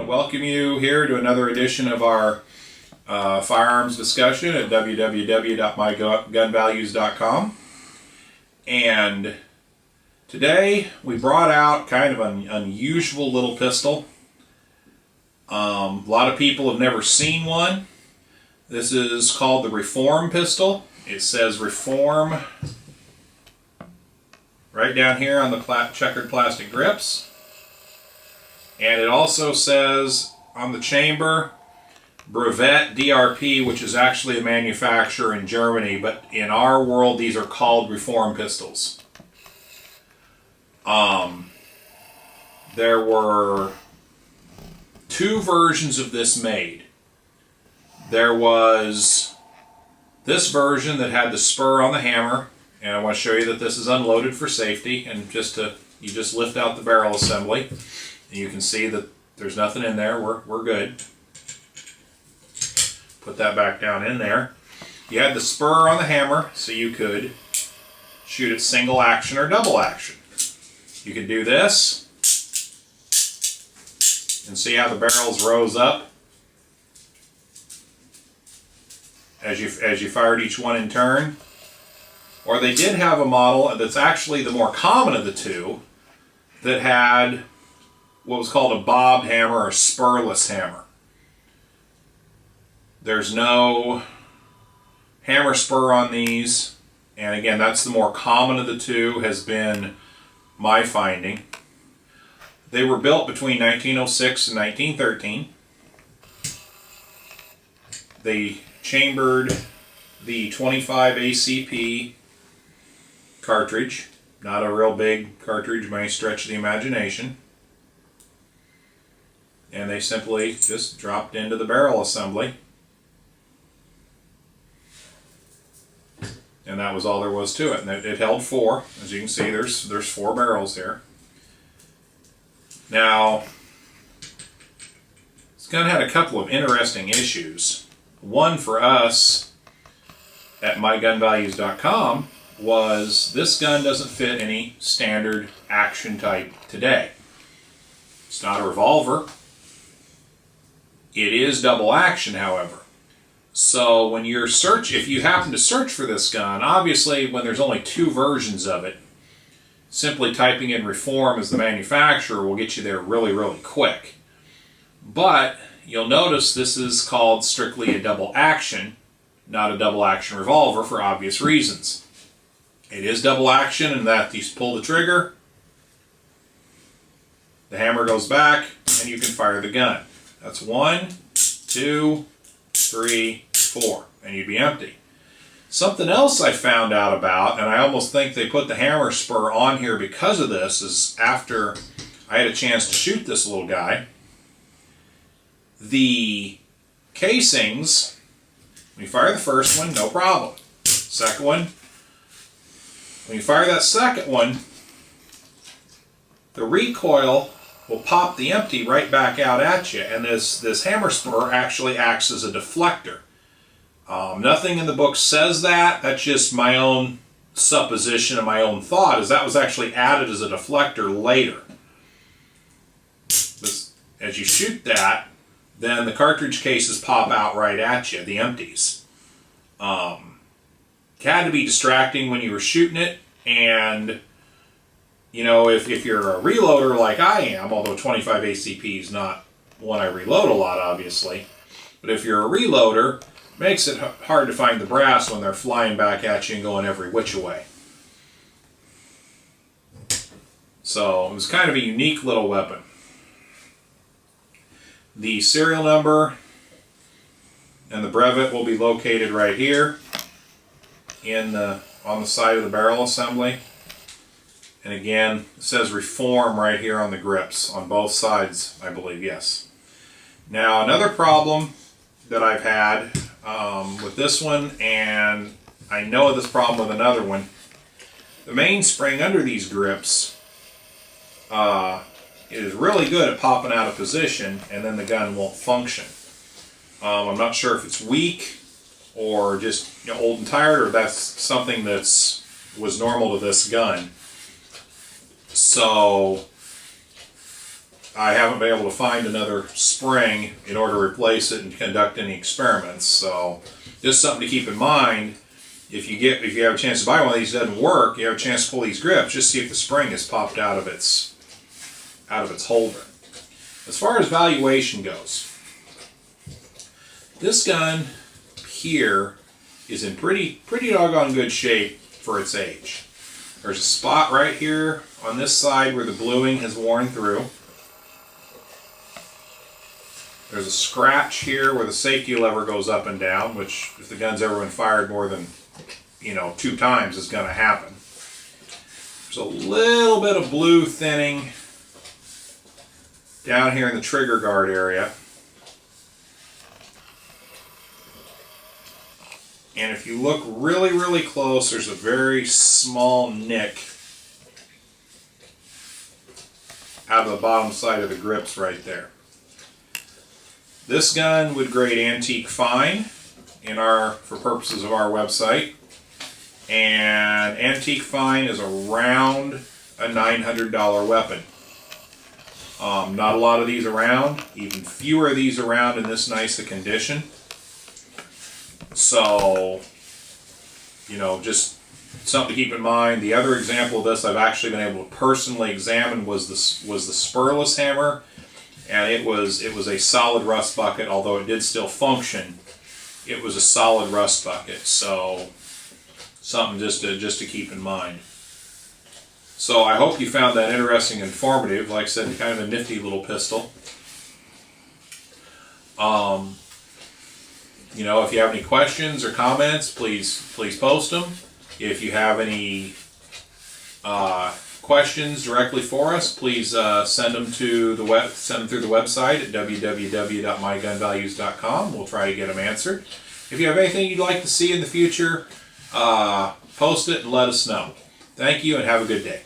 Welcome you here to another edition of our firearms discussion at www.mygunvalues.com. And today we brought out kind of an unusual little pistol. A lot of people have never seen one. This is called the Reform pistol. It says Reform right down here on the checkered plastic grips. And it also says on the chamber, Brevete DRP, which is actually a manufacturer in Germany, but in our world these are called Reform pistols. There were two versions of this made. There was this version that had the spur on the hammer, and I want to show you that this is unloaded for safety, and you just lift out the barrel assembly. You can see that there's nothing in there. We're good. Put that back down in there. You had the spur on the hammer, so you could shoot it single action or double action. You could do this and see how the barrels rose up as you fired each one in turn. Or they did have a model that's actually the more common of the two that had what was called a bob hammer or spurless hammer. There's no hammer spur on these, and again, that's the more common of the two, has been my finding. They were built between 1906 and 1913. They chambered the 25 ACP cartridge, not a real big cartridge by any stretch of the imagination. And they simply just dropped into the barrel assembly. And that was all there was to it. And it held four. As you can see, there's four barrels here. Now, this gun had a couple of interesting issues. One for us at mygunvalues.com was this gun doesn't fit any standard action type today. It's not a revolver. It is double action, however. So when you're if you happen to search for this gun, obviously when there's only two versions of it, simply typing in Reform as the manufacturer will get you there really, really quick. But you'll notice this is called strictly a double action, not a double action revolver for obvious reasons. It is double action in that you pull the trigger, the hammer goes back, and you can fire the gun. That's 1, 2, 3, 4, and you'd be empty. Something else I found out about, and I almost think they put the hammer spur on here because of this, is after I had a chance to shoot this little guy, the casings, when you fire the first one, no problem. Second one, when you fire that second one, the recoil will pop the empty right back out at you, and this hammer spur actually acts as a deflector. Nothing in the book says that. That's just my own supposition and my own thought, is that was actually added as a deflector later. As you shoot that, then the cartridge cases pop out right at you, the empties. It had to be distracting when you were shooting it, and you know, if you're a reloader like I am, although 25 ACP is not one I reload a lot, obviously, but if you're a reloader, it makes it hard to find the brass when they're flying back at you and going every which way. So it was kind of a unique little weapon. The serial number and the brevet will be located right here on the side of the barrel assembly. And again, it says Reform right here on the grips, on both sides, I believe, yes. Now, another problem that I've had with this one, and I know of this problem with another one, the mainspring under these grips it is really good at popping out of position, and then the gun won't function. I'm not sure if it's weak or just old and tired, or that's something was normal to this gun. So I haven't been able to find another spring in order to replace it and conduct any experiments. So just something to keep in mind. If you have a chance to buy one of these, doesn't work, you have a chance to pull these grips, just see if the spring is popped out of its holder. As far as valuation goes, this gun here is in pretty doggone good shape for its age. There's a spot right here on this side where the bluing has worn through. There's a scratch here where the safety lever goes up and down, which if the gun's ever been fired more than 2 times is going to happen. There's a little bit of blue thinning down here in the trigger guard area. And if you look really, really close, there's a very small nick out of the bottom side of the grips right there. This gun would grade antique fine for purposes of our website. And antique fine is around a $900 weapon. Not a lot of these around, even fewer of these around in this nice a condition. So, just something to keep in mind. The other example of this I've actually been able to personally examine was the spurless hammer, and it was a solid rust bucket. Although it did still function, it was a solid rust bucket. So something just to keep in mind. So I hope you found that interesting and informative. Like I said, kind of a nifty little pistol. If you have any questions or comments, please post them. If you have any questions directly for us, please send them through the website at www.mygunvalues.com. We'll try to get them answered. If you have anything you'd like to see in the future, post it and let us know. Thank you and have a good day.